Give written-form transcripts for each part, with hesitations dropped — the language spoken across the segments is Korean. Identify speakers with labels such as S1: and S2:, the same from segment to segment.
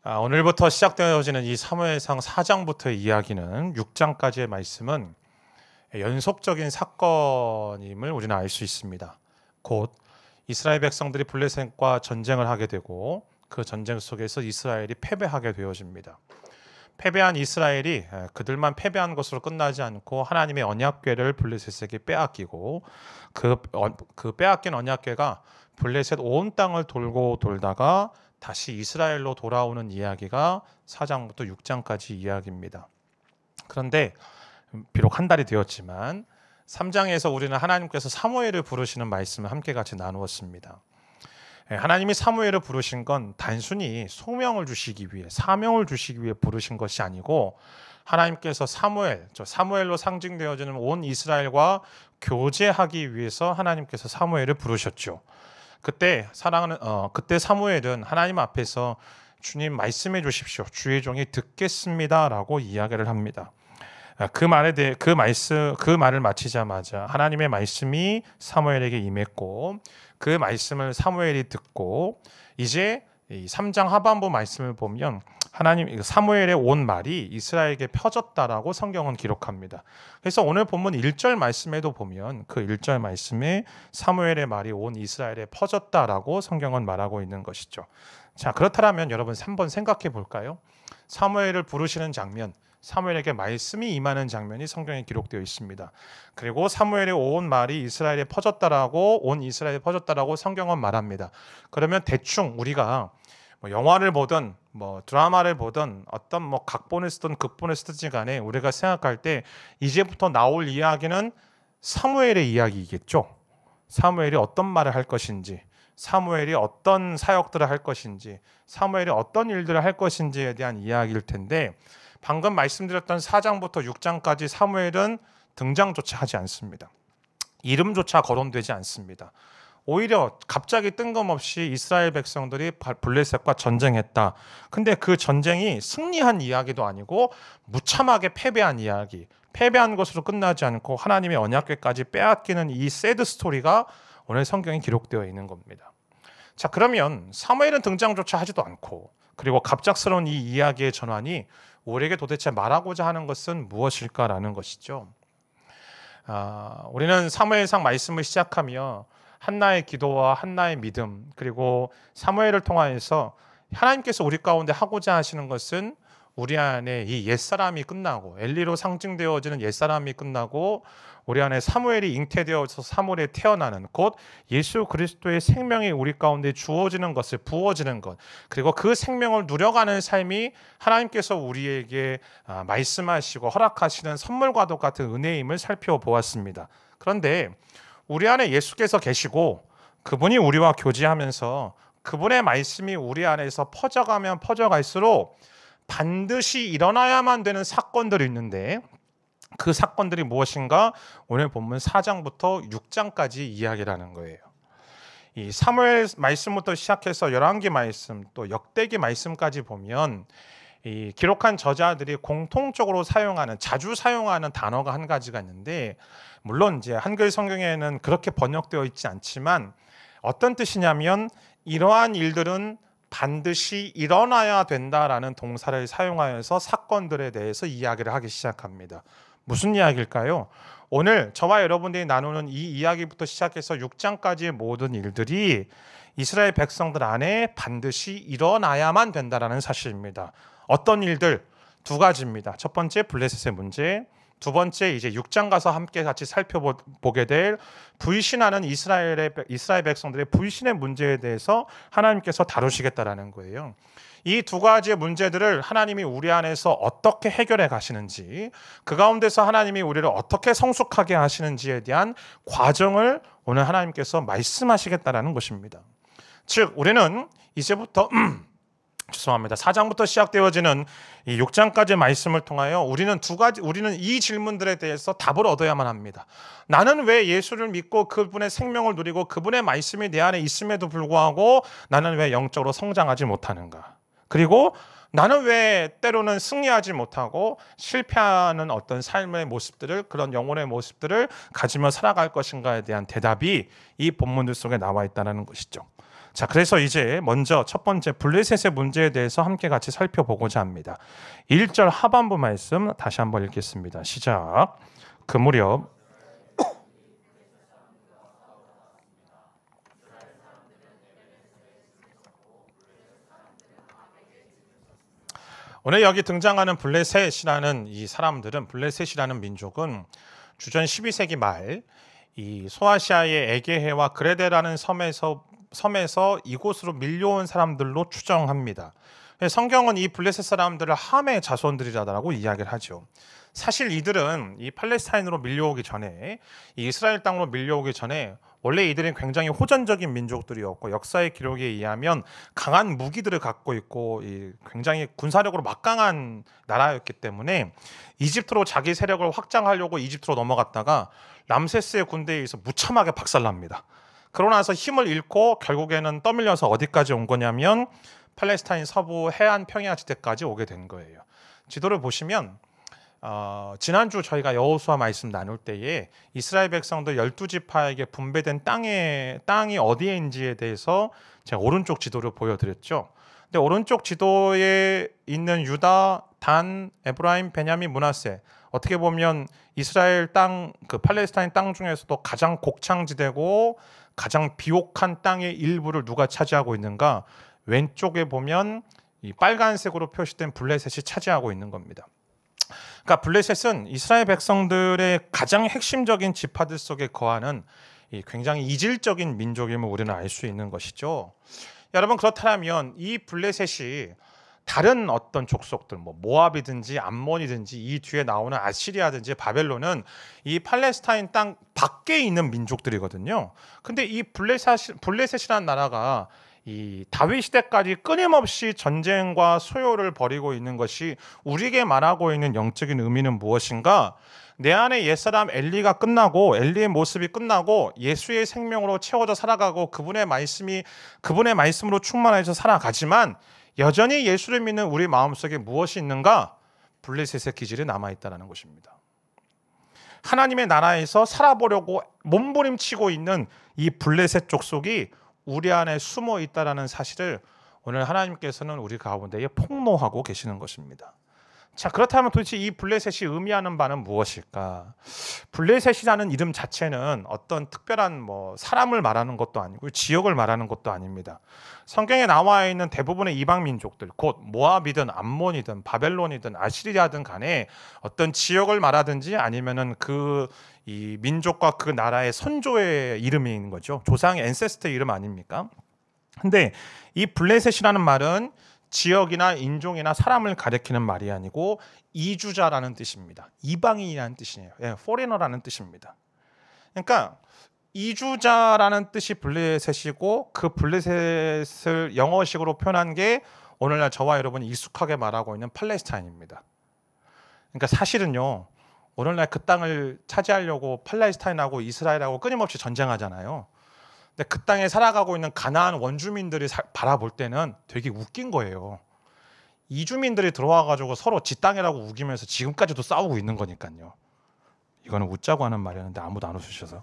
S1: 오늘부터 시작되어지는 이 사무엘상 4장부터의 이야기는 6장까지의 말씀은 연속적인 사건임을 우리는 알 수 있습니다. 곧 이스라엘 백성들이 블레셋과 전쟁을 하게 되고 그 전쟁 속에서 이스라엘이 패배하게 되어집니다. 패배한 이스라엘이 그들만 패배한 것으로 끝나지 않고 하나님의 언약궤를 블레셋에게 빼앗기고 그 빼앗긴 언약궤가 블레셋 온 땅을 돌고 돌다가 다시 이스라엘로 돌아오는 이야기가 4장부터 6장까지 이야기입니다. 그런데 비록 한 달이 되었지만 3장에서 우리는 하나님께서 사무엘을 부르시는 말씀을 함께 같이 나누었습니다. 하나님이 사무엘을 부르신 건 단순히 소명을 주시기 위해, 사명을 주시기 위해 부르신 것이 아니고 하나님께서 사무엘로 상징되어지는 온 이스라엘과 교제하기 위해서 하나님께서 사무엘을 부르셨죠. 그때 사무엘은 하나님 앞에서 주님 말씀해 주십시오. 주의 종이 듣겠습니다라고 이야기를 합니다. 그 말을 마치자마자 하나님의 말씀이 사무엘에게 임했고 그 말씀을 사무엘이 듣고 이제 이 3장 하반부 말씀을 보면 사무엘의 온 말이 이스라엘에게 펴졌다라고 성경은 기록합니다. 그래서 오늘 본문 1절 말씀에도 보면 그 1절 말씀에 사무엘의 말이 온 이스라엘에 퍼졌다라고 성경은 말하고 있는 것이죠. 자, 그렇다면 여러분 한번 생각해 볼까요? 사무엘을 부르시는 장면, 사무엘에게 말씀이 임하는 장면이 성경에 기록되어 있습니다. 그리고 사무엘의 온 말이 이스라엘에 퍼졌다라고 성경은 말합니다. 그러면 대충 우리가 영화를 보든 드라마를 보든 어떤 각본을 쓰든 극본을 쓰든지 간에 우리가 생각할 때 이제부터 나올 이야기는 사무엘의 이야기이겠죠. 사무엘이 어떤 말을 할 것인지, 사무엘이 어떤 사역들을 할 것인지, 사무엘이 어떤 일들을 할 것인지에 대한 이야기일 텐데 방금 말씀드렸던 4장부터 6장까지 사무엘은 등장조차 하지 않습니다. 이름조차 거론되지 않습니다. 오히려 갑자기 뜬금없이 이스라엘 백성들이 블레셋과 전쟁했다. 근데 그 전쟁이 승리한 이야기도 아니고 무참하게 패배한 이야기, 패배한 것으로 끝나지 않고 하나님의 언약궤까지 빼앗기는 이 새드 스토리가 오늘 성경에 기록되어 있는 겁니다. 자, 그러면 사무엘은 등장조차 하지도 않고 그리고 갑작스러운 이 이야기의 전환이 우리에게 도대체 말하고자 하는 것은 무엇일까라는 것이죠. 우리는 사무엘상 말씀을 시작하며 한나의 기도와 한나의 믿음, 그리고 사무엘을 통하여서 하나님께서 우리 가운데 하고자 하시는 것은 우리 안에 이 옛사람이 끝나고 엘리로 상징되어지는 옛사람이 끝나고 우리 안에 사무엘이 잉태되어서 사무엘에 태어나는 곧 예수 그리스도의 생명이 우리 가운데 주어지는 것을 부어지는 것, 그리고 그 생명을 누려가는 삶이 하나님께서 우리에게 말씀하시고 허락하시는 선물과도 같은 은혜임을 살펴보았습니다. 그런데 우리 안에 예수께서 계시고 그분이 우리와 교제하면서 그분의 말씀이 우리 안에서 퍼져가면 퍼져갈수록 반드시 일어나야만 되는 사건들이 있는데 그 사건들이 무엇인가 오늘 본문 4장부터 6장까지 이야기를 하는 거예요. 이 사무엘 말씀부터 시작해서 열왕기 말씀 또 역대기 말씀까지 보면 이 기록한 저자들이 공통적으로 자주 사용하는 단어가 한 가지가 있는데 물론 이제 한글 성경에는 그렇게 번역되어 있지 않지만 어떤 뜻이냐면 이러한 일들은 반드시 일어나야 된다라는 동사를 사용하여서 사건들에 대해서 이야기를 하기 시작합니다. 무슨 이야기일까요? 오늘 저와 여러분들이 나누는 이 이야기부터 시작해서 6장까지의 모든 일들이 이스라엘 백성들 안에 반드시 일어나야만 된다라는 사실입니다. 어떤 일들? 두 가지입니다. 첫 번째 블레셋의 문제, 두 번째 이제 6장 가서 함께 같이 살펴보게 될 불신하는 이스라엘 백성들의 불신의 문제에 대해서 하나님께서 다루시겠다라는 거예요. 이 두 가지의 문제들을 하나님이 우리 안에서 어떻게 해결해 가시는지, 그 가운데서 하나님이 우리를 어떻게 성숙하게 하시는지에 대한 과정을 오늘 하나님께서 말씀하시겠다라는 것입니다. 즉 우리는 이제부터 4장부터 시작되어지는 이 6장까지의 말씀을 통하여 우리는 이 질문들에 대해서 답을 얻어야만 합니다. 나는 왜 예수를 믿고 그분의 생명을 누리고 그분의 말씀이 내 안에 있음에도 불구하고 나는 왜 영적으로 성장하지 못하는가? 그리고 나는 왜 때로는 승리하지 못하고 실패하는 어떤 삶의 모습들을, 그런 영혼의 모습들을 가지며 살아갈 것인가에 대한 대답이 이 본문들 속에 나와 있다는 것이죠. 자, 그래서 이제 먼저 첫 번째 블레셋의 문제에 대해서 함께 같이 살펴보고자 합니다. 1절 하반부 말씀 다시 한번 읽겠습니다. 시작. 그 무렵 오늘 여기 등장하는 블레셋이라는 이 사람들은, 블레셋이라는 민족은 주전 12세기 말 이 소아시아의 에게해와 그레데라는 섬에서 이곳으로 밀려온 사람들로 추정합니다. 성경은 이 블레셋 사람들을 함의 자손들이라고 이야기를 하죠. 사실 이들은 이 팔레스타인으로 밀려오기 전에, 이 이스라엘 땅으로 밀려오기 전에 원래 이들은 굉장히 호전적인 민족들이었고, 역사의 기록에 의하면 강한 무기들을 갖고 있고 굉장히 군사력으로 막강한 나라였기 때문에 이집트로 자기 세력을 확장하려고 이집트로 넘어갔다가 람세스의 군대에 의해서 무참하게 박살납니다. 그러고 나서 힘을 잃고 결국에는 떠밀려서 어디까지 온 거냐면 팔레스타인 서부 해안 평야 지대까지 오게 된 거예요. 지도를 보시면 지난주 저희가 여호수아 말씀 나눌 때에 이스라엘 백성들 12지파에게 분배된 땅이 어디인지에 대해서 제가 오른쪽 지도를 보여드렸죠. 근데 오른쪽 지도에 있는 유다, 단, 에브라임, 베냐민, 므낫세, 어떻게 보면 이스라엘 땅, 그 팔레스타인 땅 중에서도 가장 곡창지대고 가장 비옥한 땅의 일부를 누가 차지하고 있는가? 왼쪽에 보면 이 빨간색으로 표시된 블레셋이 차지하고 있는 겁니다. 그러니까 블레셋은 이스라엘 백성들의 가장 핵심적인 지파들 속에 거하는 이 굉장히 이질적인 민족임을 우리는 알 수 있는 것이죠. 여러분, 그렇다면 이 블레셋이 다른 어떤 족속들, 모압이든지 암몬이든지 이 뒤에 나오는 아시리아든지 바벨론은 이 팔레스타인 땅 밖에 있는 민족들이거든요. 근데 이 블레셋이라는 나라가 이 다윗 시대까지 끊임없이 전쟁과 소요를 벌이고 있는 것이 우리에게 말하고 있는 영적인 의미는 무엇인가? 내 안에 옛사람 엘리의 모습이 끝나고 예수의 생명으로 채워져 살아가고 그분의 말씀으로 충만해서 살아가지만 여전히 예수를 믿는 우리 마음속에 무엇이 있는가? 블레셋의 기질이 남아있다는 것입니다. 하나님의 나라에서 살아보려고 몸부림치고 있는 이 블레셋 족속이 우리 안에 숨어 있다는 사실을 오늘 하나님께서는 우리 가운데에 폭로하고 계시는 것입니다. 자, 그렇다면 도대체 이 블레셋이 의미하는 바는 무엇일까? 블레셋이라는 이름 자체는 어떤 특별한 사람을 말하는 것도 아니고 지역을 말하는 것도 아닙니다. 성경에 나와 있는 대부분의 이방 민족들, 곧 모압이든 암몬이든 바벨론이든 아시리아든 간에 어떤 지역을 말하든지 아니면은 이 민족과 그 나라의 선조의 이름인 거죠. 조상의 앤세스터 이름 아닙니까? 근데 이 블레셋이라는 말은 지역이나 인종이나 사람을 가리키는 말이 아니고 이주자라는 뜻입니다. 이방인이라는 뜻이에요. foreigner라는 뜻입니다. 그러니까 이주자라는 뜻이 블레셋이고 그 블레셋을 영어식으로 표현한 게 오늘날 저와 여러분이 익숙하게 말하고 있는 팔레스타인입니다. 그러니까 사실은요, 오늘날 그 땅을 차지하려고 팔레스타인하고 이스라엘하고 끊임없이 전쟁하잖아요. 근데 그 땅에 살아가고 있는 가나안 원주민들이 바라볼 때는 되게 웃긴 거예요. 이주민들이 들어와가지고 서로 지 땅이라고 우기면서 지금까지도 싸우고 있는 거니까요. 이거는 웃자고 하는 말이었는데 아무도 안 웃으셔서.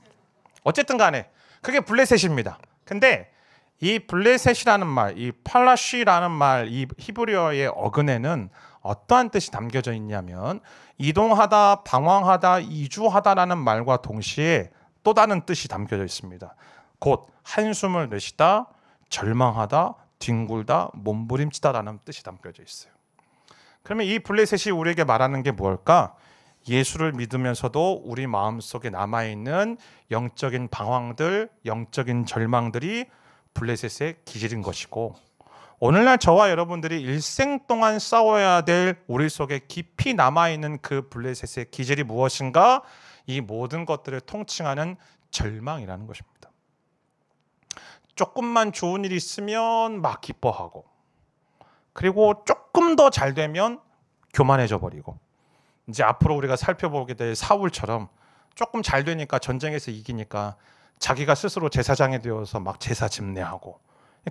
S1: 어쨌든 간에 그게 블레셋입니다. 근데 이 블레셋이라는 말, 이 팔라쉬라는 말, 이 히브리어의 어근에는 어떠한 뜻이 담겨져 있냐면 이동하다, 방황하다, 이주하다라는 말과 동시에 또 다른 뜻이 담겨져 있습니다. 곧 한숨을 내쉬다, 절망하다, 뒹굴다, 몸부림치다라는 뜻이 담겨져 있어요. 그러면 이 블레셋이 우리에게 말하는 게 뭘까? 예수를 믿으면서도 우리 마음속에 남아있는 영적인 방황들, 영적인 절망들이 블레셋의 기질인 것이고, 오늘날 저와 여러분들이 일생 동안 싸워야 될 우리 속에 깊이 남아있는 그 블레셋의 기질이 무엇인가? 이 모든 것들을 통칭하는 절망이라는 것입니다. 조금만 좋은 일이 있으면 막 기뻐하고, 그리고 조금 더 잘 되면 교만해져 버리고, 이제 앞으로 우리가 살펴보게 될 사울처럼 조금 잘 되니까, 전쟁에서 이기니까 자기가 스스로 제사장이 되어서 막 제사 집례하고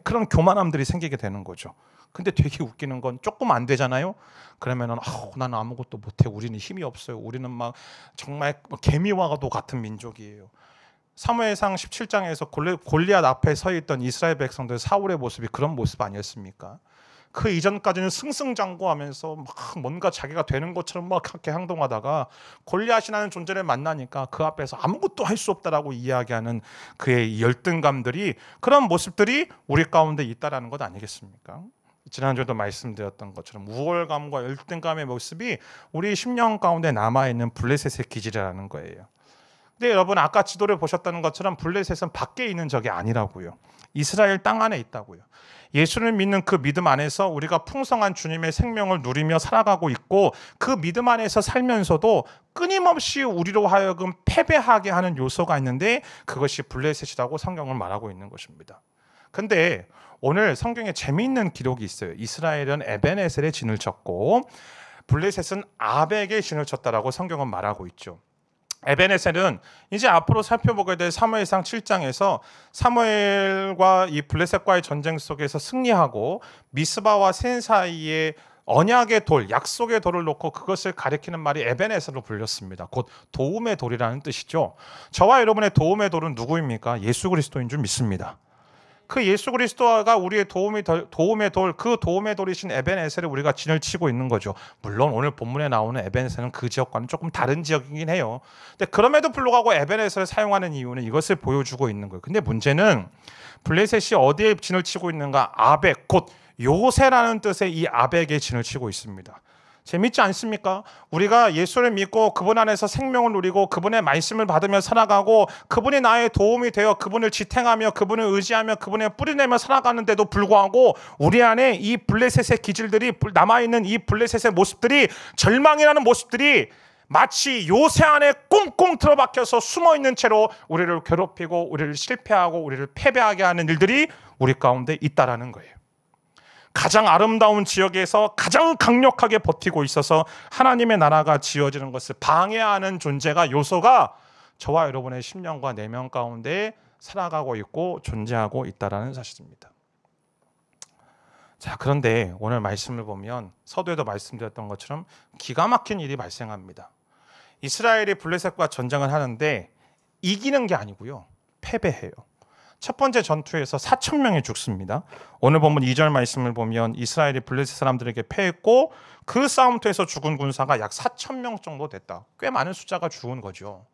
S1: 그런 교만함들이 생기게 되는 거죠. 근데 되게 웃기는 건 조금 안 되잖아요. 그러면은 나는 아무것도 못해, 우리는 힘이 없어요, 우리는 막 정말 개미와도 같은 민족이에요. 사무엘상 17장에서 골리앗 앞에 서 있던 이스라엘 백성들 사울의 모습이 그런 모습 아니었습니까? 그 이전까지는 승승장구하면서 막 뭔가 자기가 되는 것처럼 막 그렇게 행동하다가 골리앗이라는 존재를 만나니까 그 앞에서 아무것도 할 수 없다라고 이야기하는 그의 열등감들이, 그런 모습들이 우리 가운데 있다라는 것 아니겠습니까? 지난주에도 말씀드렸던 것처럼 우월감과 열등감의 모습이 우리 심령 가운데 남아있는 블레셋의 기질이라는 거예요. 근데 여러분, 아까 지도를 보셨다는 것처럼 블레셋은 밖에 있는 적이 아니라고요. 이스라엘 땅 안에 있다고요. 예수를 믿는 그 믿음 안에서 우리가 풍성한 주님의 생명을 누리며 살아가고 있고, 그 믿음 안에서 살면서도 끊임없이 우리로 하여금 패배하게 하는 요소가 있는데, 그것이 블레셋이라고 성경을 말하고 있는 것입니다. 근데 오늘 성경에 재미있는 기록이 있어요. 이스라엘은 에벤에셀에 진을 쳤고 블레셋은 아벡에 진을 쳤다라고 성경은 말하고 있죠. 에벤에셀은 이제 앞으로 살펴보게 될 사무엘상 7장에서 사무엘과 이 블레셋과의 전쟁 속에서 승리하고 미스바와 센 사이에 언약의 돌, 약속의 돌을 놓고 그것을 가리키는 말이 에벤에셀로 불렸습니다. 곧 도움의 돌이라는 뜻이죠. 저와 여러분의 도움의 돌은 누구입니까? 예수 그리스도인 줄 믿습니다. 그 예수 그리스도가 우리의 도움의 돌, 그 도움의 돌이신 에벤에셀에 우리가 진을 치고 있는 거죠. 물론 오늘 본문에 나오는 에벤에셀은 그 지역과는 조금 다른 지역이긴 해요. 근데 그럼에도 불구하고 에벤에셀을 사용하는 이유는 이것을 보여주고 있는 거예요. 근데 문제는 블레셋이 어디에 진을 치고 있는가? 아벡, 곧 요새라는 뜻의 이 아벡에 진을 치고 있습니다. 재밌지 않습니까? 우리가 예수를 믿고 그분 안에서 생명을 누리고 그분의 말씀을 받으며 살아가고 그분이 나의 도움이 되어 그분을 지탱하며 그분을 의지하며 그분의 뿌리내며 살아가는데도 불구하고 우리 안에 이 블레셋의 기질들이 남아있는 이 블레셋의 모습들이, 절망이라는 모습들이 마치 요새 안에 꽁꽁 틀어박혀서 숨어있는 채로 우리를 괴롭히고 우리를 실패하고 우리를 패배하게 하는 일들이 우리 가운데 있다라는 거예요. 가장 아름다운 지역에서 가장 강력하게 버티고 있어서 하나님의 나라가 지어지는 것을 방해하는 존재가, 요소가 저와 여러분의 심령과 내면 가운데 살아가고 있고 존재하고 있다는 사실입니다. 자, 그런데 오늘 말씀을 보면 서두에도 말씀드렸던 것처럼 기가 막힌 일이 발생합니다. 이스라엘이 블레셋과 전쟁을 하는데 이기는 게 아니고요, 패배해요. 첫 번째 전투에서 4,000명이 죽습니다. 오늘 본문 2절 말씀을 보면 이스라엘이 블레셋 사람들에게 패했고 그 싸움터에서 죽은 군사가 약 4,000명 정도 됐다. 꽤 많은 숫자가 죽은 거죠.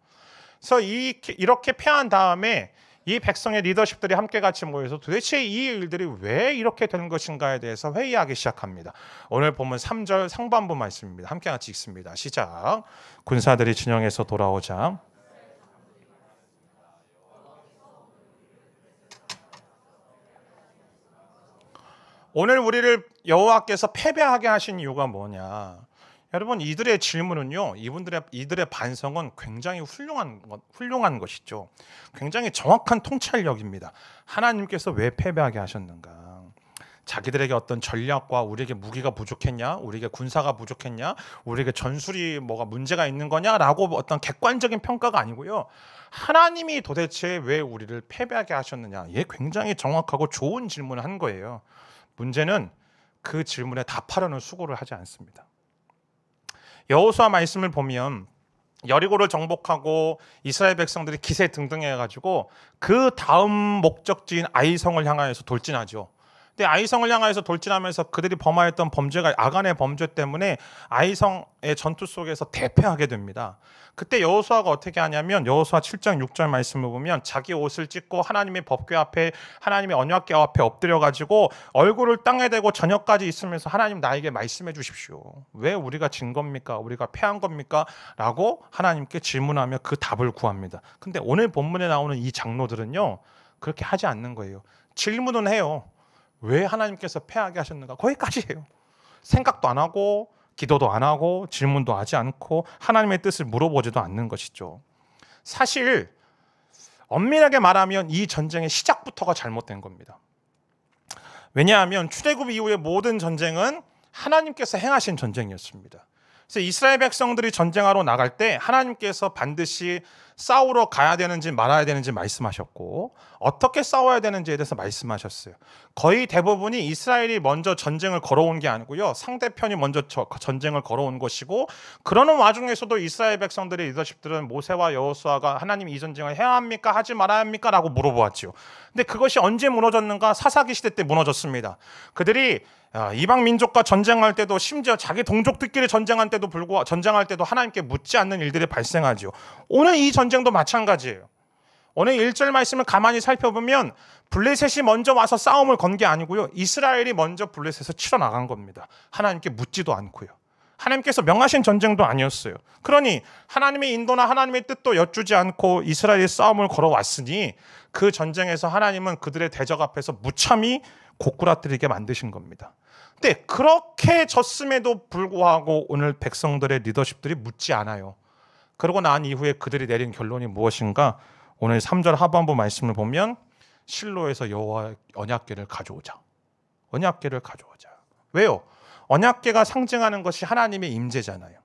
S1: 그래서 이렇게 패한 다음에 이 백성의 리더십들이 함께 같이 모여서 도대체 이 일들이 왜 이렇게 되는 것인가에 대해서 회의하기 시작합니다. 오늘 본문 3절 상반부 말씀입니다. 함께 같이 읽습니다. 시작. 군사들이 진영에서 돌아오자 오늘 우리를 여호와께서 패배하게 하신 이유가 뭐냐? 여러분, 이들의 질문은요, 이들의 반성은 굉장히 훌륭한 것이죠. 굉장히 정확한 통찰력입니다. 하나님께서 왜 패배하게 하셨는가? 자기들에게 어떤 전략과 우리에게 무기가 부족했냐? 우리에게 군사가 부족했냐? 우리에게 전술이 뭐가 문제가 있는 거냐라고 어떤 객관적인 평가가 아니고요. 하나님이 도대체 왜 우리를 패배하게 하셨느냐? 이게 굉장히 정확하고 좋은 질문을 한 거예요. 문제는 그 질문에 답하려는 수고를 하지 않습니다. 여호수아 말씀을 보면 여리고를 정복하고 이스라엘 백성들이 기세등등해가지고 그 다음 목적지인 아이성을 향하여서 돌진하죠. 근데 아이성을 향하여서 돌진하면서 그들이 범하였던 범죄가 아간의 범죄 때문에 아이성의 전투 속에서 대패하게 됩니다. 그때 여호수아가 어떻게 하냐면 여호수아 7장 6절 말씀을 보면 자기 옷을 찢고 하나님의 법궤 앞에, 하나님의 언약궤 앞에 엎드려가지고 얼굴을 땅에 대고 저녁까지 있으면서 하나님, 나에게 말씀해 주십시오. 왜 우리가 진 겁니까? 우리가 패한 겁니까? 라고 하나님께 질문하며 그 답을 구합니다. 근데 오늘 본문에 나오는 이 장로들은요, 그렇게 하지 않는 거예요. 질문은 해요. 왜 하나님께서 패하게 하셨는가? 거기까지 해요. 생각도 안 하고 기도도 안 하고 질문도 하지 않고 하나님의 뜻을 물어보지도 않는 것이죠. 사실 엄밀하게 말하면 이 전쟁의 시작부터가 잘못된 겁니다. 왜냐하면 출애굽 이후의 모든 전쟁은 하나님께서 행하신 전쟁이었습니다. 그래서 이스라엘 백성들이 전쟁하러 나갈 때 하나님께서 반드시 싸우러 가야 되는지 말아야 되는지 말씀하셨고 어떻게 싸워야 되는지에 대해서 말씀하셨어요. 거의 대부분이 이스라엘이 먼저 전쟁을 걸어온 게 아니고요. 상대편이 먼저 전쟁을 걸어온 것이고 그러는 와중에서도 이스라엘 백성들의 리더십들은 모세와 여호수아가 하나님 이 전쟁을 해야 합니까? 하지 말아야 합니까? 라고 물어보았죠. 근데 그것이 언제 무너졌는가? 사사기 시대 때 무너졌습니다. 그들이 이방 민족과 전쟁할 때도 심지어 자기 동족들끼리 전쟁할 때도 하나님께 묻지 않는 일들이 발생하죠. 오늘 이 전쟁도 마찬가지예요. 오늘 1절 말씀을 가만히 살펴보면 블레셋이 먼저 와서 싸움을 건 게 아니고요. 이스라엘이 먼저 블레셋에서 치러 나간 겁니다. 하나님께 묻지도 않고요. 하나님께서 명하신 전쟁도 아니었어요. 그러니 하나님의 인도나 하나님의 뜻도 여쭈지 않고 이스라엘이 싸움을 걸어왔으니 그 전쟁에서 하나님은 그들의 대적 앞에서 무참히 고꾸라뜨리게 만드신 겁니다. 근데 그렇게 졌음에도 불구하고 오늘 백성들의 리더십들이 묻지 않아요. 그러고 난 이후에 그들이 내린 결론이 무엇인가? 오늘 3절 하반부 말씀을 보면 실로에서 여호와 언약궤를 가져오자. 언약궤를 가져오자. 왜요? 언약궤가 상징하는 것이 하나님의 임재잖아요.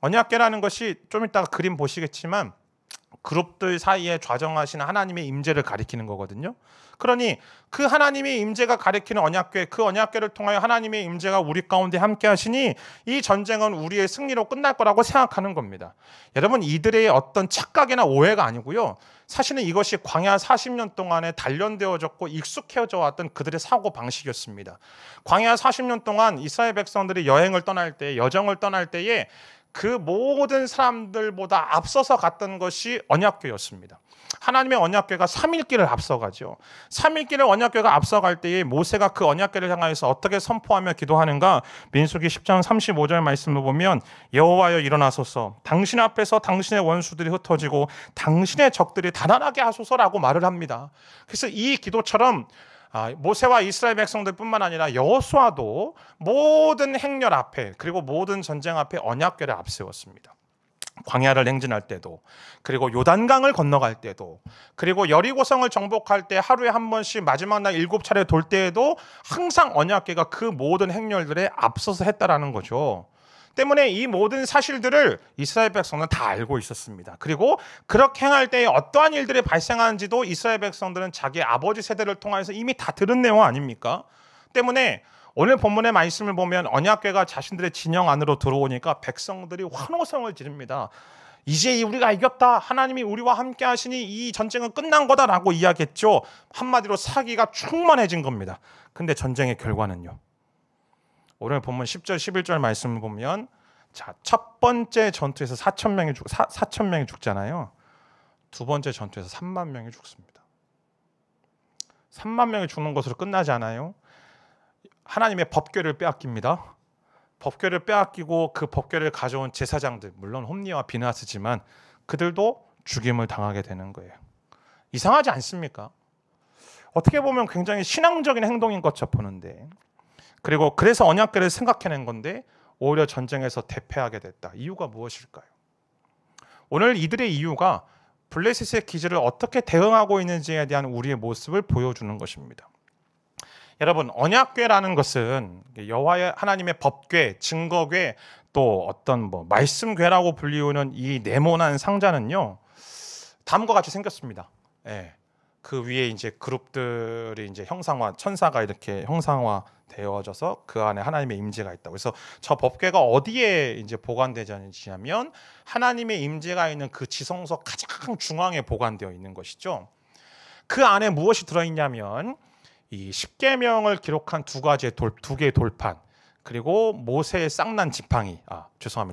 S1: 언약궤라는 것이 좀 이따가 그림 보시겠지만 그룹들 사이에 좌정하시는 하나님의 임재를 가리키는 거거든요. 그러니 그 하나님의 임재가 가리키는 언약궤, 그 언약궤를 통하여 하나님의 임재가 우리 가운데 함께 하시니 이 전쟁은 우리의 승리로 끝날 거라고 생각하는 겁니다. 여러분, 이들의 어떤 착각이나 오해가 아니고요. 사실은 이것이 광야 40년 동안에 단련되어졌고 익숙해져 왔던 그들의 사고 방식이었습니다. 광야 40년 동안 이스라엘 백성들이 여행을 떠날 때, 여정을 떠날 때에 그 모든 사람들보다 앞서서 갔던 것이 언약궤였습니다. 하나님의 언약궤가 3일길을 앞서가죠. 3일길을 언약궤가 앞서갈 때에 모세가 그 언약궤를 향하여서 어떻게 선포하며 기도하는가? 민수기 10장 35절 말씀을 보면 여호와여 일어나소서, 당신 앞에서 당신의 원수들이 흩어지고 당신의 적들이 단단하게 하소서라고 말을 합니다. 그래서 이 기도처럼 모세와 이스라엘 백성들뿐만 아니라 여호수아도 모든 행렬 앞에 그리고 모든 전쟁 앞에 언약궤를 앞세웠습니다. 광야를 행진할 때도, 그리고 요단강을 건너갈 때도, 그리고 여리고성을 정복할 때 하루에 한 번씩 마지막 날 7차례 돌 때에도 항상 언약궤가 그 모든 행렬들에 앞서서 했다라는 거죠. 때문에 이 모든 사실들을 이스라엘 백성은 다 알고 있었습니다. 그리고 그렇게 행할 때에 어떠한 일들이 발생하는지도 이스라엘 백성들은 자기 아버지 세대를 통해서 이미 다 들은 내용 아닙니까? 때문에 오늘 본문의 말씀을 보면 언약궤가 자신들의 진영 안으로 들어오니까 백성들이 환호성을 지릅니다. 이제 우리가 이겼다. 하나님이 우리와 함께 하시니 이 전쟁은 끝난 거다라고 이야기했죠. 한마디로 사기가 충만해진 겁니다. 근데 전쟁의 결과는요. 오늘 본문 10절 11절 말씀을 보면 첫 번째 전투에서 4천 명이 죽잖아요. 두 번째 전투에서 3만 명이 죽습니다. 3만 명이 죽는 것으로 끝나지 않아요. 하나님의 법궤를 빼앗깁니다. 법궤를 빼앗기고 그 법궤를 가져온 제사장들, 물론 홈니와 비느하스지만 그들도 죽임을 당하게 되는 거예요. 이상하지 않습니까? 어떻게 보면 굉장히 신앙적인 행동인 것처럼 보는데, 그리고 그래서 언약궤를 생각해낸 건데 오히려 전쟁에서 대패하게 됐다. 이유가 무엇일까요? 오늘 이들의 이유가 블레셋의 기지를 어떻게 대응하고 있는지에 대한 우리의 모습을 보여주는 것입니다. 여러분, 언약궤라는 것은 여호와의 하나님의 법궤, 증거궤, 또 어떤 말씀궤라고 불리우는 이 네모난 상자는요, 다음과 같이 생겼습니다. 예. 그 위에 이제 그룹들이 이제 형상화, 천사가 이렇게 형상화 되어져서 그 안에 하나님의 임재가 있다고. 그래서 저 법궤가 어디에 이제 보관되냐면 하나님의 임재가 있는 그 지성소 가장 중앙에 보관되어 있는 것이죠. 그 안에 무엇이 들어있냐면 이 십계명을 기록한 두 개의 돌판, 그리고 모세의 쌍난 지팡이,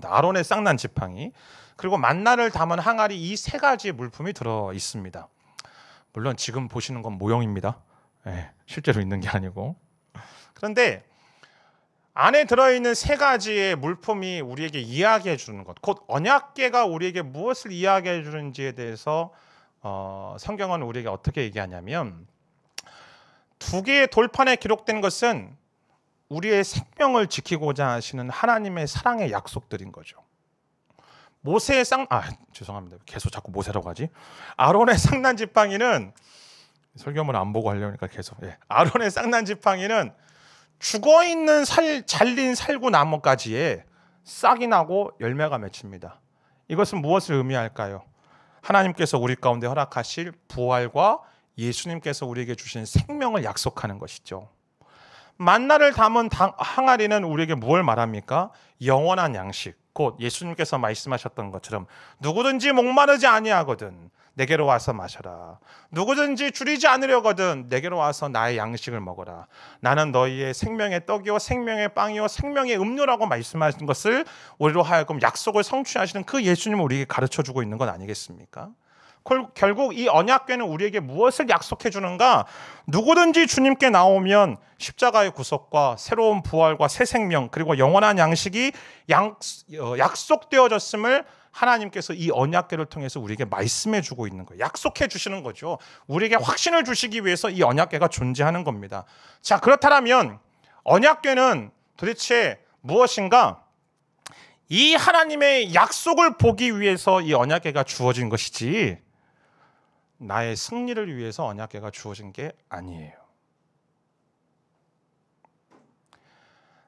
S1: 아론의 쌍난 지팡이, 그리고 만나를 담은 항아리, 이 세 가지의 물품이 들어 있습니다. 물론 지금 보시는 건 모형입니다. 네, 실제로 있는 게 아니고. 그런데 안에 들어있는 세 가지의 물품이 우리에게 이야기해 주는 것, 곧 언약궤가 우리에게 무엇을 이야기해 주는지에 대해서 성경은 우리에게 어떻게 얘기하냐면, 두 개의 돌판에 기록된 것은 우리의 생명을 지키고자 하시는 하나님의 사랑의 약속들인 거죠. 모세의 죄송합니다. 계속 자꾸 모세라고 하지. 아론의 쌍난 지팡이는, 설교문 안 보고 하려니까 계속. 아론의 쌍난 지팡이는 죽어 있는 잘린 살구 나뭇가지에 싹이 나고 열매가 맺힙니다. 이것은 무엇을 의미할까요? 하나님께서 우리 가운데 허락하실 부활과 예수님께서 우리에게 주신 생명을 약속하는 것이죠. 만나를 담은 항아리는 우리에게 무엇을 말합니까? 영원한 양식, 곧 예수님께서 말씀하셨던 것처럼 누구든지 목마르지 아니하거든 내게로 와서 마셔라. 누구든지 줄이지 않으려거든 내게로 와서 나의 양식을 먹어라. 나는 너희의 생명의 떡이요 생명의 빵이요 생명의 음료라고 말씀하신 것을 우리로 하여금 약속을 성취하시는 그 예수님을 우리에게 가르쳐주고 있는 것 아니겠습니까? 결국 이 언약궤는 우리에게 무엇을 약속해 주는가? 누구든지 주님께 나오면 십자가의 구속과 새로운 부활과 새 생명 그리고 영원한 양식이 약속되어졌음을 하나님께서 이 언약궤를 통해서 우리에게 말씀해 주고 있는 거예요. 약속해 주시는 거죠. 우리에게 확신을 주시기 위해서 이 언약궤가 존재하는 겁니다. 자, 그렇다면 언약궤는 도대체 무엇인가? 이 하나님의 약속을 보기 위해서 이 언약궤가 주어진 것이지 나의 승리를 위해서 언약궤가 주어진 게 아니에요.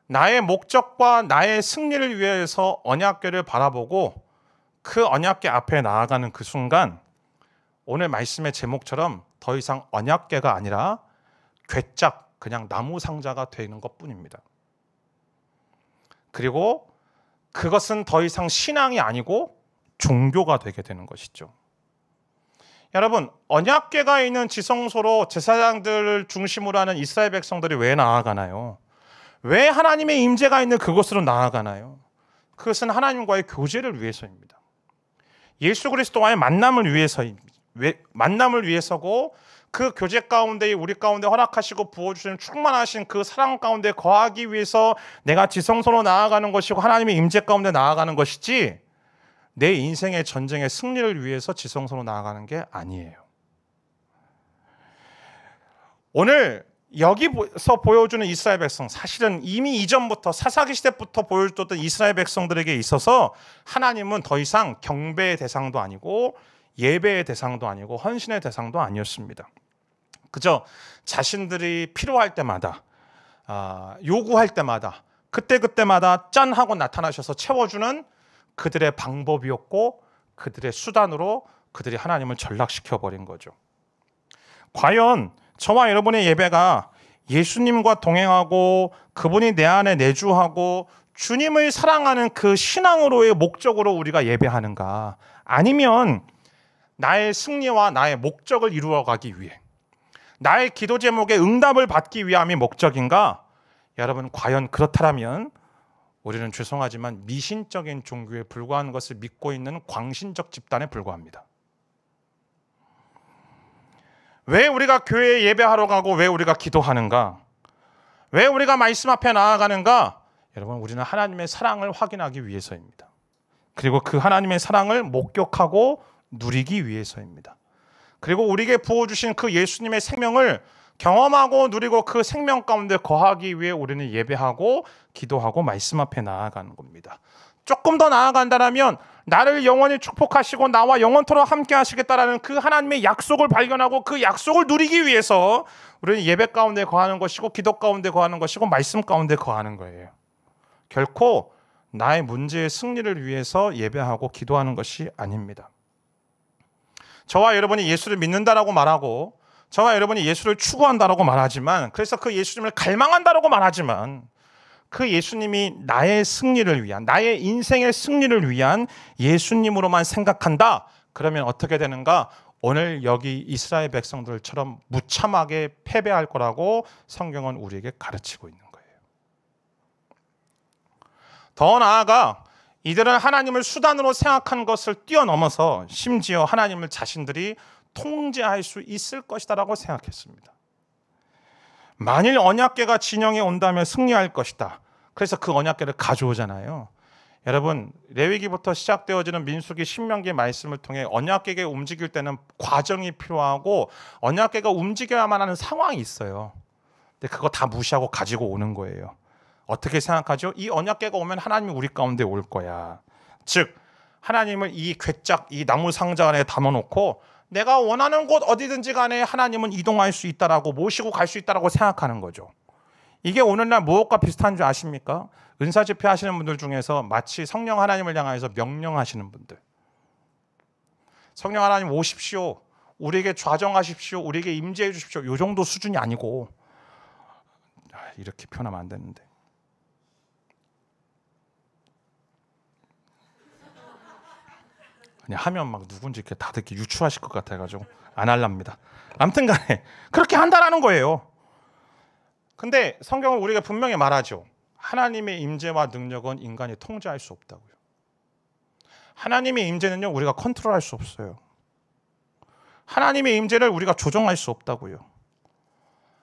S1: 나의 목적과 나의 승리를 위해서 언약궤를 바라보고 그 언약궤 앞에 나아가는 그 순간 오늘 말씀의 제목처럼 더 이상 언약궤가 아니라 괴짝 그냥 나무 상자가 되는 것뿐입니다. 그리고 그것은 더 이상 신앙이 아니고 종교가 되게 되는 것이죠. 여러분, 언약궤가 있는 지성소로 제사장들을 중심으로 하는 이스라엘 백성들이 왜 나아가나요? 왜 하나님의 임재가 있는 그곳으로 나아가나요? 그것은 하나님과의 교제를 위해서입니다. 예수 그리스도와의 만남을 위해서고 그 교제 가운데 우리 가운데 허락하시고 부어주신 충만하신 그 사랑 가운데 거하기 위해서 내가 지성소로 나아가는 것이고 하나님의 임재 가운데 나아가는 것이지 내 인생의 전쟁의 승리를 위해서 지성소로 나아가는 게 아니에요. 오늘 여기서 보여주는 이스라엘 백성, 사실은 이미 이전부터 사사기 시대부터 보여줬던 이스라엘 백성들에게 있어서 하나님은 더 이상 경배의 대상도 아니고 예배의 대상도 아니고 헌신의 대상도 아니었습니다. 그저 자신들이 필요할 때마다 요구할 때마다 그때마다 짠 하고 나타나셔서 채워주는 그들의 방법이었고 그들의 수단으로 그들이 하나님을 전락시켜버린 거죠. 과연 저와 여러분의 예배가 예수님과 동행하고 그분이 내 안에 내주하고 주님을 사랑하는 그 신앙으로의 목적으로 우리가 예배하는가? 아니면 나의 승리와 나의 목적을 이루어가기 위해 나의 기도 제목에 응답을 받기 위함이 목적인가? 여러분, 과연 그렇다면 우리는 죄송하지만 미신적인 종교에 불과한 것을 믿고 있는 광신적 집단에 불과합니다. 왜 우리가 교회에 예배하러 가고 왜 우리가 기도하는가? 왜 우리가 말씀 앞에 나아가는가? 여러분, 우리는 하나님의 사랑을 확인하기 위해서입니다. 그리고 그 하나님의 사랑을 목격하고 누리기 위해서입니다. 그리고 우리에게 부어주신 그 예수님의 생명을 경험하고 누리고 그 생명 가운데 거하기 위해 우리는 예배하고 기도하고 말씀 앞에 나아가는 겁니다. 조금 더 나아간다면 나를 영원히 축복하시고 나와 영원토록 함께 하시겠다라는 그 하나님의 약속을 발견하고 그 약속을 누리기 위해서 우리는 예배 가운데 거하는 것이고 기도 가운데 거하는 것이고 말씀 가운데 거하는 거예요. 결코 나의 문제의 승리를 위해서 예배하고 기도하는 것이 아닙니다. 저와 여러분이 예수를 믿는다라고 말하고 저와 여러분이 예수를 추구한다라고 말하지만 그래서 그 예수님을 갈망한다라고 말하지만 그 예수님이 나의 승리를 위한 나의 인생의 승리를 위한 예수님으로만 생각한다. 그러면 어떻게 되는가? 오늘 여기 이스라엘 백성들처럼 무참하게 패배할 거라고 성경은 우리에게 가르치고 있는 거예요. 더 나아가 이들은 하나님을 수단으로 생각한 것을 뛰어넘어서 심지어 하나님을 자신들이 통제할 수 있을 것이다라고 생각했습니다. 만일 언약궤가 진영에 온다면 승리할 것이다. 그래서 그 언약궤를 가져오잖아요. 여러분, 레위기부터 시작되어지는 민수기, 신명기 말씀을 통해 언약궤가 움직일 때는 과정이 필요하고 언약궤가 움직여야만 하는 상황이 있어요. 근데 그거 다 무시하고 가지고 오는 거예요. 어떻게 생각하죠? 이 언약궤가 오면 하나님이 우리 가운데 올 거야. 즉 하나님을 이 괴짝, 이 나무 상자 안에 담아놓고 내가 원하는 곳 어디든지 간에 하나님은 이동할 수 있다라고 모시고 갈 수 있다라고 생각하는 거죠. 이게 오늘날 무엇과 비슷한 줄 아십니까? 은사 집회 하시는 분들 중에서 마치 성령 하나님을 향해서 명령하시는 분들. 성령 하나님 오십시오, 우리에게 좌정하십시오, 우리에게 임재해 주십시오, 이 정도 수준이 아니고, 이렇게 표현하면 안 되는데, 그냥 하면 막 누군지 이렇게 다들 이렇게 유추하실 것 같아가지고 안 할랍니다. 아무튼 간에 그렇게 한다라는 거예요. 근데 성경은 우리가 분명히 말하죠. 하나님의 임재와 능력은 인간이 통제할 수 없다고요. 하나님의 임재는요, 우리가 컨트롤할 수 없어요. 하나님의 임재를 우리가 조정할 수 없다고요.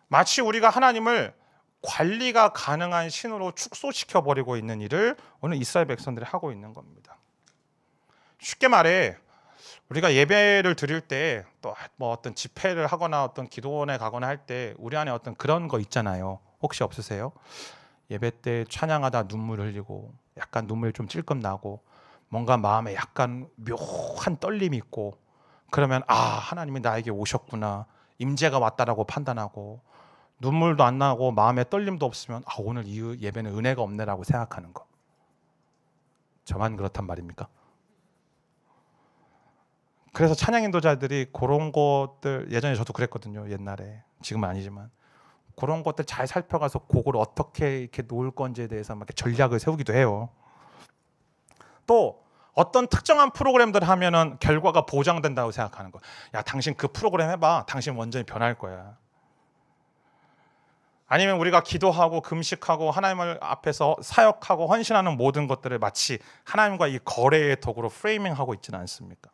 S1: 마치 우리가 하나님을 관리가 가능한 신으로 축소시켜버리고 있는 일을 오늘 이스라엘 백성들이 하고 있는 겁니다. 쉽게 말해, 우리가 예배를 드릴 때 또 뭐 어떤 집회를 하거나 어떤 기도원에 가거나 할 때 우리 안에 어떤 그런 거 있잖아요. 혹시 없으세요? 예배 때 찬양하다 눈물 흘리고 약간 눈물이 좀 찔끔 나고 뭔가 마음에 약간 묘한 떨림이 있고, 그러면 하나님이 나에게 오셨구나, 임재가 왔다라고 판단하고, 눈물도 안 나고 마음에 떨림도 없으면 오늘 이 예배는 은혜가 없네라고 생각하는 거. 저만 그렇단 말입니까? 그래서 찬양 인도자들이 그런 것들, 예전에 저도 그랬거든요. 옛날에, 지금은 아니지만 그런 것들 잘 살펴가서 곡을 어떻게 이렇게 놓을 건지에 대해서 막 이렇게 전략을 세우기도 해요. 또 어떤 특정한 프로그램들 하면은 결과가 보장된다고 생각하는 거. 야, 당신 그 프로그램 해봐, 당신 완전히 변할 거야. 아니면 우리가 기도하고 금식하고 하나님을 앞에서 사역하고 헌신하는 모든 것들을 마치 하나님과 이 거래의 도구로 프레이밍하고 있지는 않습니까?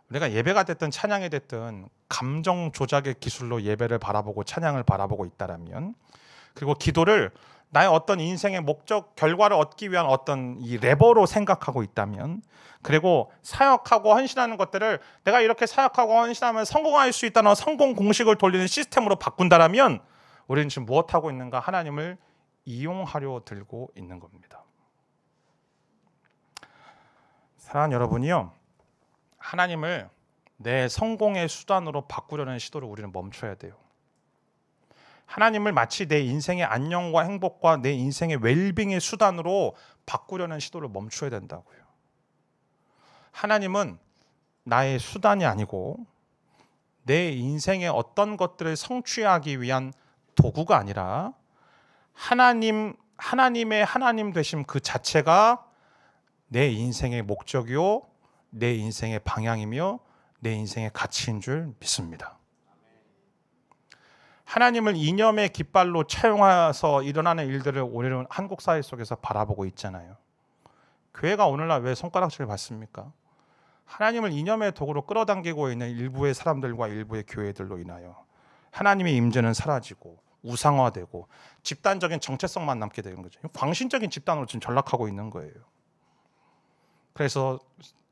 S1: 우리가 예배가 됐든 찬양이 됐든 감정 조작의 기술로 예배를 바라보고 찬양을 바라보고 있다라면, 그리고 기도를 나의 어떤 인생의 목적, 결과를 얻기 위한 어떤 이 레버로 생각하고 있다면, 그리고 사역하고 헌신하는 것들을 내가 이렇게 사역하고 헌신하면 성공할 수 있다는 성공 공식을 돌리는 시스템으로 바꾼다라면, 우리는 지금 무엇하고 있는가? 하나님을 이용하려 들고 있는 겁니다. 사랑하는 여러분이요, 하나님을 내 성공의 수단으로 바꾸려는 시도를 우리는 멈춰야 돼요. 하나님을 마치 내 인생의 안녕과 행복과 내 인생의 웰빙의 수단으로 바꾸려는 시도를 멈춰야 된다고요. 하나님은 나의 수단이 아니고 내 인생의 어떤 것들을 성취하기 위한 도구가 아니라 하나님의 하나님 되심 그 자체가 내 인생의 목적이요, 내 인생의 방향이며 내 인생의 가치인 줄 믿습니다. 하나님을 이념의 깃발로 차용해서 일어나는 일들을 오늘은 한국 사회 속에서 바라보고 있잖아요. 교회가 오늘날 왜 손가락질을 받습니까? 하나님을 이념의 도구로 끌어당기고 있는 일부의 사람들과 일부의 교회들로 인하여 하나님의 임재는 사라지고 우상화되고 집단적인 정체성만 남게 되는 거죠. 광신적인 집단으로 지금 전락하고 있는 거예요. 그래서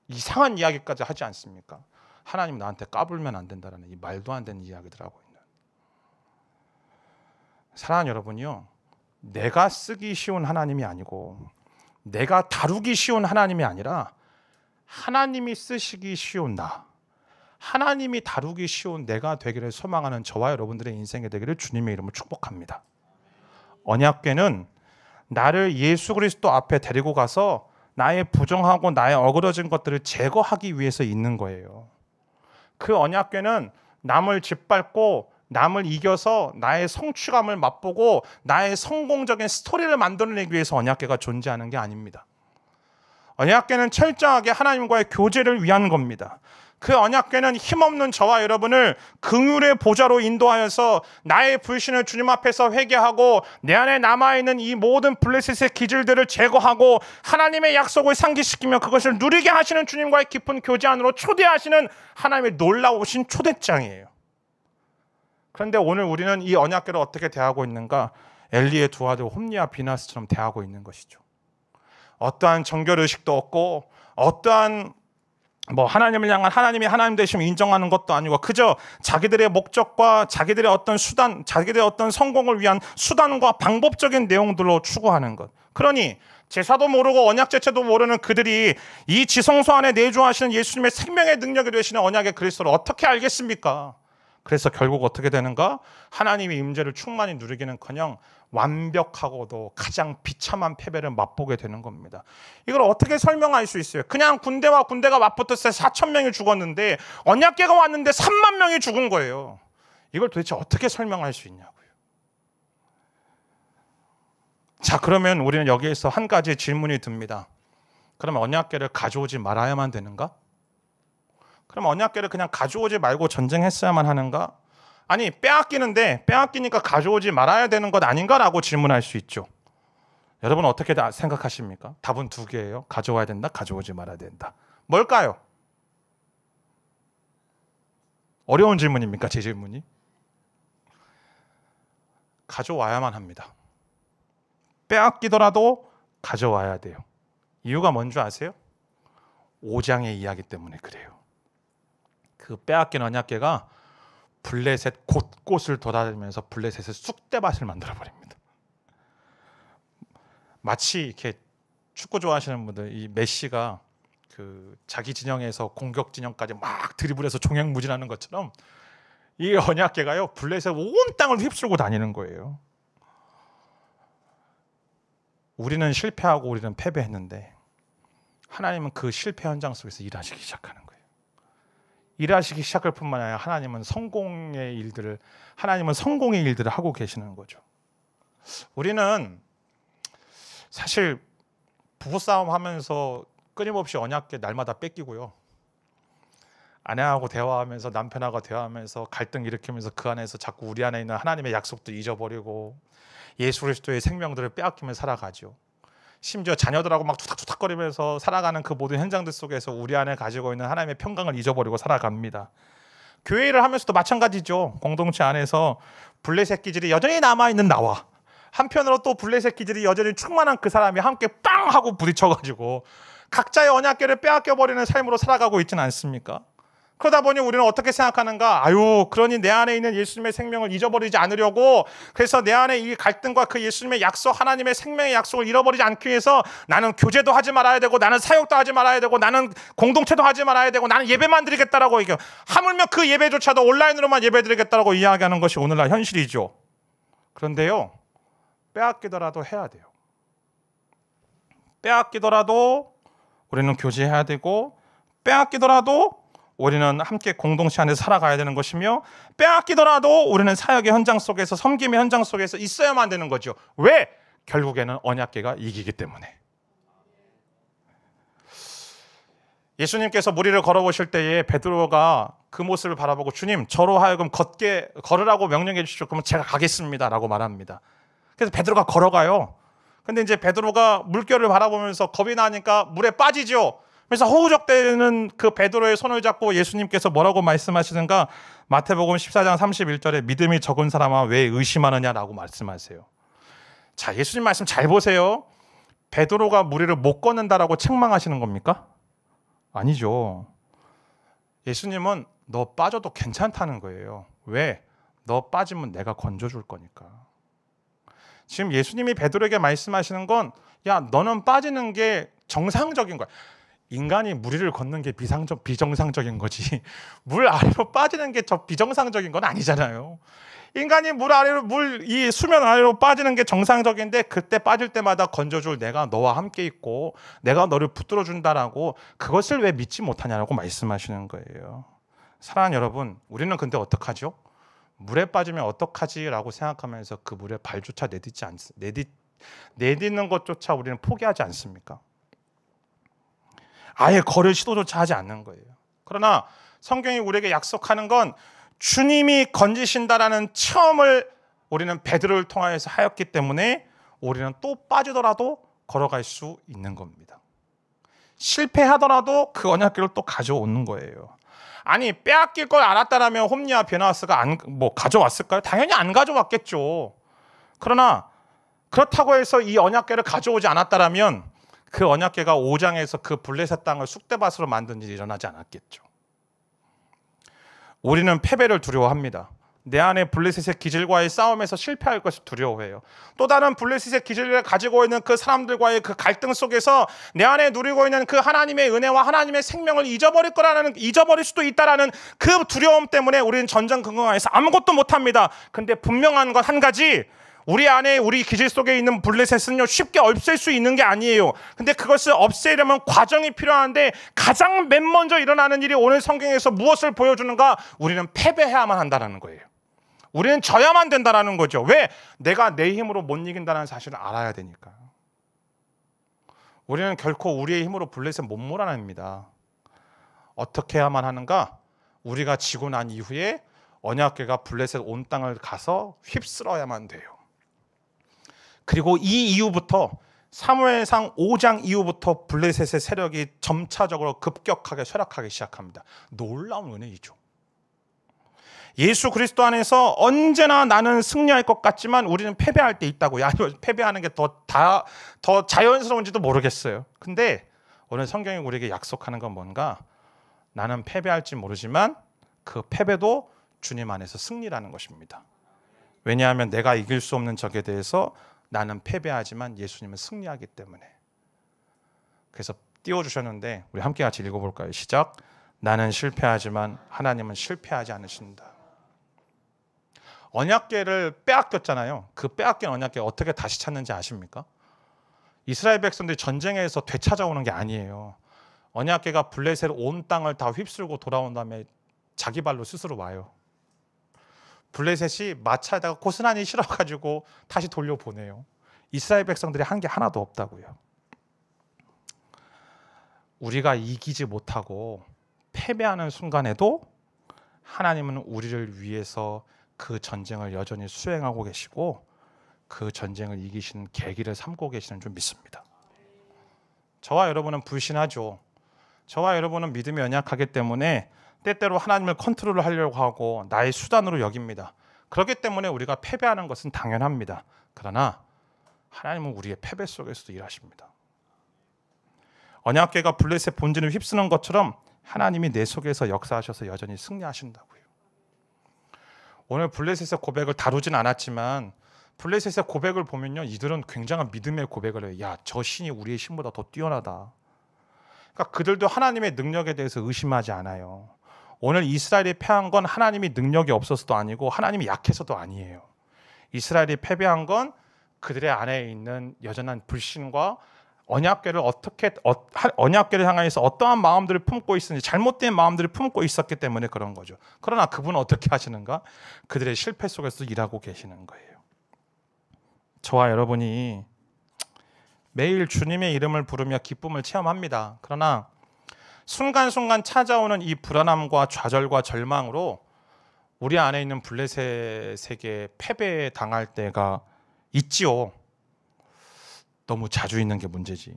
S1: 이상한 이야기까지 하지 않습니까? 하나님 나한테 까불면 안 된다라는 이 말도 안 되는 이야기들 하고 있는. 사랑하는 여러분이요, 내가 쓰기 쉬운 하나님이 아니고 내가 다루기 쉬운 하나님이 아니라 하나님이 쓰시기 쉬운 나, 하나님이 다루기 쉬운 내가 되기를 소망하는 저와 여러분들의 인생이 되기를 주님의 이름으로 축복합니다. 언약궤는 나를 예수 그리스도 앞에 데리고 가서 나의 부정하고 나의 어그러진 것들을 제거하기 위해서 있는 거예요. 그 언약궤는 남을 짓밟고 남을 이겨서 나의 성취감을 맛보고 나의 성공적인 스토리를 만들어내기 위해서 언약궤가 존재하는 게 아닙니다. 언약궤는 철저하게 하나님과의 교제를 위한 겁니다. 그 언약궤는 힘없는 저와 여러분을 긍휼의 보좌로 인도하여서 나의 불신을 주님 앞에서 회개하고 내 안에 남아있는 이 모든 블레셋의 기질들을 제거하고 하나님의 약속을 상기시키며 그것을 누리게 하시는 주님과의 깊은 교제 안으로 초대하시는 하나님의 놀라우신 초대장이에요. 그런데 오늘 우리는 이 언약궤를 어떻게 대하고 있는가? 엘리의 두 아들 홈리와 비나스처럼 대하고 있는 것이죠. 어떠한 정결의식도 없고 어떠한 하나님을 향한 하나님이 하나님 되심을 인정하는 것도 아니고 그저 자기들의 목적과 자기들의 어떤 수단, 자기들의 어떤 성공을 위한 수단과 방법적인 내용들로 추구하는 것. 그러니 제사도 모르고 언약 자체도 모르는 그들이 이 지성소 안에 내주하시는 예수님의 생명의 능력이 되시는 언약의 그리스도를 어떻게 알겠습니까? 그래서 결국 어떻게 되는가? 하나님의 임재를 충만히 누리기는커녕 완벽하고도 가장 비참한 패배를 맛보게 되는 겁니다. 이걸 어떻게 설명할 수 있어요? 그냥 군대와 군대가 맞붙었을 때 4천 명이 죽었는데 언약궤가 왔는데 3만 명이 죽은 거예요. 이걸 도대체 어떻게 설명할 수 있냐고요. 자, 그러면 우리는 여기에서 한 가지 질문이 듭니다. 그러면 언약궤를 가져오지 말아야만 되는가? 그럼 언약궤를 그냥 가져오지 말고 전쟁했어야만 하는가? 아니, 빼앗기는데 빼앗기니까 가져오지 말아야 되는 것 아닌가라고 질문할 수 있죠. 여러분 어떻게 생각하십니까? 답은 두 개예요. 가져와야 된다, 가져오지 말아야 된다. 뭘까요? 어려운 질문입니까? 제 질문이? 가져와야만 합니다. 빼앗기더라도 가져와야 돼요. 이유가 뭔지 아세요? 5장의 이야기 때문에 그래요. 그 빼앗긴 언약궤가 블레셋 곳곳을 돌아다니면서 블레셋의 쑥대밭을 만들어버립니다. 마치 이렇게 축구 좋아하시는 분들, 이 메시가 그 자기 진영에서 공격 진영까지 막 드리블해서 종횡무진하는 것처럼 이 언약궤가요 블레셋 온 땅을 휩쓸고 다니는 거예요. 우리는 실패하고 우리는 패배했는데 하나님은 그 실패 현장 속에서 일하시기 시작하는 거예요. 일하시기 시작할 뿐만 아니라 하나님은 성공의 일들을 하고 계시는 거죠. 우리는 사실 부부싸움 하면서 끊임없이 언약궤 날마다 뺏기고요. 아내하고 대화하면서 남편하고 대화하면서 갈등 일으키면서 그 안에서 자꾸 우리 안에 있는 하나님의 약속도 잊어버리고 예수 그리스도의 생명들을 빼앗기며 살아가죠. 심지어 자녀들하고 막 투닥투닥거리면서 살아가는 그 모든 현장들 속에서 우리 안에 가지고 있는 하나님의 평강을 잊어버리고 살아갑니다. 교회를 하면서도 마찬가지죠. 공동체 안에서 블레셋 기질이 여전히 남아있는 나와 한편으로 또 블레셋 기질이 여전히 충만한 그 사람이 함께 빵 하고 부딪혀가지고 각자의 언약궤를 빼앗겨버리는 삶으로 살아가고 있지는 않습니까? 그러다 보니 우리는 어떻게 생각하는가? 그러니 내 안에 있는 예수님의 생명을 잊어버리지 않으려고, 그래서 내 안에 이 갈등과 그 예수님의 약속, 하나님의 생명의 약속을 잃어버리지 않기 위해서 나는 교제도 하지 말아야 되고, 나는 사역도 하지 말아야 되고, 나는 공동체도 하지 말아야 되고, 나는 예배만 드리겠다라고 얘기해요. 하물며 그 예배조차도 온라인으로만 예배 드리겠다라고 이야기하는 것이 오늘날 현실이죠. 그런데요, 빼앗기더라도 해야 돼요. 빼앗기더라도 우리는 교제해야 되고, 빼앗기더라도 우리는 함께 공동체 안에서 살아가야 되는 것이며, 빼앗기더라도 우리는 사역의 현장 속에서, 섬김의 현장 속에서 있어야만 되는 거죠. 왜? 결국에는 언약궤가 이기기 때문에. 예수님께서 무리를 걸어보실 때에 베드로가 그 모습을 바라보고 주님, 저로 하여금 걸으라고 명령해 주시죠. 그러면 제가 가겠습니다 라고 말합니다. 그래서 베드로가 걸어가요. 근데 이제 베드로가 물결을 바라보면서 겁이 나니까 물에 빠지죠. 그래서 허우적대는 그 베드로의 손을 잡고 예수님께서 뭐라고 말씀하시는가? 마태복음 14장 31절에 믿음이 적은 사람아 왜 의심하느냐라고 말씀하세요. 자, 예수님 말씀 잘 보세요. 베드로가 무리를 못 걷는다라고 책망하시는 겁니까? 아니죠. 예수님은 너 빠져도 괜찮다는 거예요. 왜? 너 빠지면 내가 건져줄 거니까. 지금 예수님이 베드로에게 말씀하시는 건, 야, 너는 빠지는 게 정상적인 거야. 인간이 무리를 걷는 게 비정상적인 거지. 물 아래로 빠지는 게 비정상적인 건 아니잖아요. 인간이 이 수면 아래로 빠지는 게 정상적인데, 그때 빠질 때마다 건져줄 내가 너와 함께 있고 내가 너를 붙들어 준다라고, 그것을 왜 믿지 못하냐라고 말씀하시는 거예요. 사랑하는 여러분, 우리는 근데 어떡하죠? 물에 빠지면 어떡하지라고 생각하면서 그 물에 발조차 내딛는 것조차 우리는 포기하지 않습니까? 아예 걸을 시도조차 하지 않는 거예요. 그러나 성경이 우리에게 약속하는 건 주님이 건지신다라는 체험을 우리는 베드로를 통하여서 하였기 때문에 우리는 또 빠지더라도 걸어갈 수 있는 겁니다. 실패하더라도 그 언약궤를 또 가져오는 거예요. 아니, 빼앗길 걸 알았다라면 홈리와 베나스가 가져왔을까요? 당연히 안 가져왔겠죠. 그러나 그렇다고 해서 이 언약궤를 가져오지 않았다라면 그 언약궤가 5장에서 그 블레셋 땅을 쑥대밭으로 만든 일이 일어나지 않았겠죠. 우리는 패배를 두려워합니다. 내 안에 블레셋의 기질과의 싸움에서 실패할 것을 두려워해요. 또 다른 블레셋의 기질을 가지고 있는 그 사람들과의 그 갈등 속에서 내 안에 누리고 있는 그 하나님의 은혜와 하나님의 생명을 잊어버릴 수도 있다라는 그 두려움 때문에 우리는 전전긍긍하여서 아무것도 못합니다. 근데 분명한 것 한 가지, 우리 안에 우리 기질 속에 있는 블레셋은요 쉽게 없앨 수 있는 게 아니에요. 근데 그것을 없애려면 과정이 필요한데 가장 맨 먼저 일어나는 일이 오늘 성경에서 무엇을 보여주는가? 우리는 패배해야만 한다는 거예요. 우리는 져야만 된다는 거죠. 왜? 내가 내 힘으로 못 이긴다는 사실을 알아야 되니까. 우리는 결코 우리의 힘으로 블레셋 못 몰아냅니다. 어떻게 해야만 하는가? 우리가 지고 난 이후에 언약궤가 블레셋 온 땅을 가서 휩쓸어야만 돼요. 그리고 이 이후부터 사무엘상 5장 이후부터 블레셋의 세력이 점차적으로 급격하게 쇠락하기 시작합니다. 놀라운 은혜이죠. 예수 그리스도 안에서 언제나 나는 승리할 것 같지만 우리는 패배할 때 있다고요. 아니면 패배하는 게 더 자연스러운지도 모르겠어요. 근데 오늘 성경이 우리에게 약속하는 건 뭔가? 나는 패배할지 모르지만 그 패배도 주님 안에서 승리라는 것입니다. 왜냐하면 내가 이길 수 없는 적에 대해서 나는 패배하지만 예수님은 승리하기 때문에. 그래서 띄워주셨는데 우리 함께 같이 읽어볼까요? 시작. 나는 실패하지만 하나님은 실패하지 않으신다. 언약궤를 빼앗겼잖아요. 그 빼앗긴 언약궤 어떻게 다시 찾는지 아십니까? 이스라엘 백성들이 전쟁에서 되찾아오는 게 아니에요. 언약궤가 블레셋 온 땅을 다 휩쓸고 돌아온 다음에 자기 발로 스스로 와요. 블레셋이 마차에다가 고스란히 실어가지고 다시 돌려보내요. 이스라엘 백성들이 한 게 하나도 없다고요. 우리가 이기지 못하고 패배하는 순간에도 하나님은 우리를 위해서 그 전쟁을 여전히 수행하고 계시고 그 전쟁을 이기시는 계기를 삼고 계시는 줄 믿습니다. 저와 여러분은 불신하죠. 저와 여러분은 믿음이 연약하기 때문에 때때로 하나님을 컨트롤을 하려고 하고 나의 수단으로 여깁니다. 그렇기 때문에 우리가 패배하는 것은 당연합니다. 그러나 하나님은 우리의 패배 속에서도 일하십니다. 언약궤가 블레셋 본진을 휩쓰는 것처럼 하나님이 내 속에서 역사하셔서 여전히 승리하신다고요. 오늘 블레셋의 고백을 다루진 않았지만 블레셋의 고백을 보면요, 이들은 굉장한 믿음의 고백을 해요. 야, 저 신이 우리의 신보다 더 뛰어나다. 그러니까 그들도 하나님의 능력에 대해서 의심하지 않아요. 오늘 이스라엘이 패한 건 하나님이 능력이 없어서도 아니고 하나님이 약해서도 아니에요. 이스라엘이 패배한 건 그들의 안에 있는 여전한 불신과 언약궤를 향해서 어떠한 마음들을 품고 있었는지, 잘못된 마음들을 품고 있었기 때문에 그런 거죠. 그러나 그분은 어떻게 하시는가? 그들의 실패 속에서 일하고 계시는 거예요. 저와 여러분이 매일 주님의 이름을 부르며 기쁨을 체험합니다. 그러나 순간순간 찾아오는 이 불안함과 좌절과 절망으로 우리 안에 있는 블레셋에게 패배당할 때가 있지요. 너무 자주 있는 게 문제지.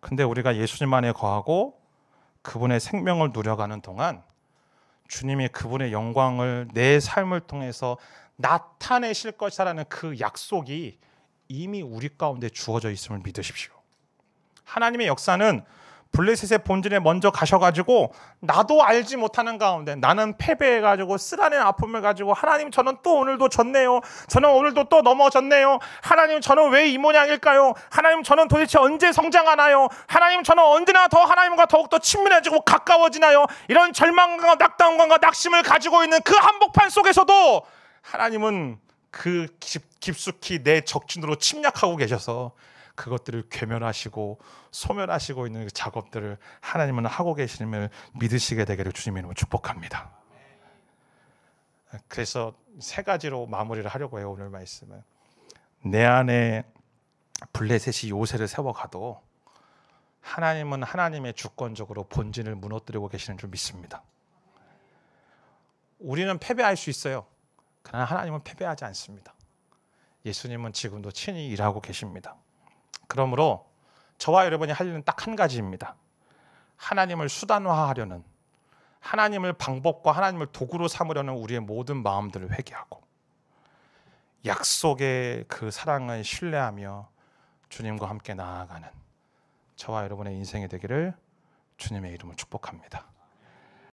S1: 근데 우리가 예수님 안에 거하고 그분의 생명을 누려가는 동안 주님이 그분의 영광을 내 삶을 통해서 나타내실 것이라는 그 약속이 이미 우리 가운데 주어져 있음을 믿으십시오. 하나님의 역사는 블레셋의 본진에 먼저 가셔가지고 나도 알지 못하는 가운데 나는 패배해가지고 쓰라린 아픔을 가지고 하나님 저는 또 오늘도 졌네요. 저는 오늘도 또 넘어졌네요. 하나님 저는 왜 이 모양일까요? 하나님 저는 도대체 언제 성장하나요? 하나님 저는 언제나 더 하나님과 더욱더 친밀해지고 가까워지나요? 이런 절망과 낙담과 낙심을 가지고 있는 그 한복판 속에서도 하나님은 그 깊숙이 내 적진으로 침략하고 계셔서 그것들을 괴멸하시고 소멸하시고 있는 그 작업들을 하나님은 하고 계심을 믿으시게 되기를 주님의 이름으로 축복합니다. 그래서 세 가지로 마무리를 하려고 해요. 오늘 말씀은 내 안에 블레셋이 요새를 세워가도 하나님은 하나님의 주권적으로 본진을 무너뜨리고 계시는 줄 믿습니다. 우리는 패배할 수 있어요. 그러나 하나님은 패배하지 않습니다. 예수님은 지금도 친히 일하고 계십니다. 그러므로 저와 여러분이 할 일은 딱 한 가지입니다. 하나님을 수단화하려는, 하나님을 방법과 하나님을 도구로 삼으려는 우리의 모든 마음들을 회개하고 약속의 그 사랑을 신뢰하며 주님과 함께 나아가는 저와 여러분의 인생이 되기를 주님의 이름으로 축복합니다.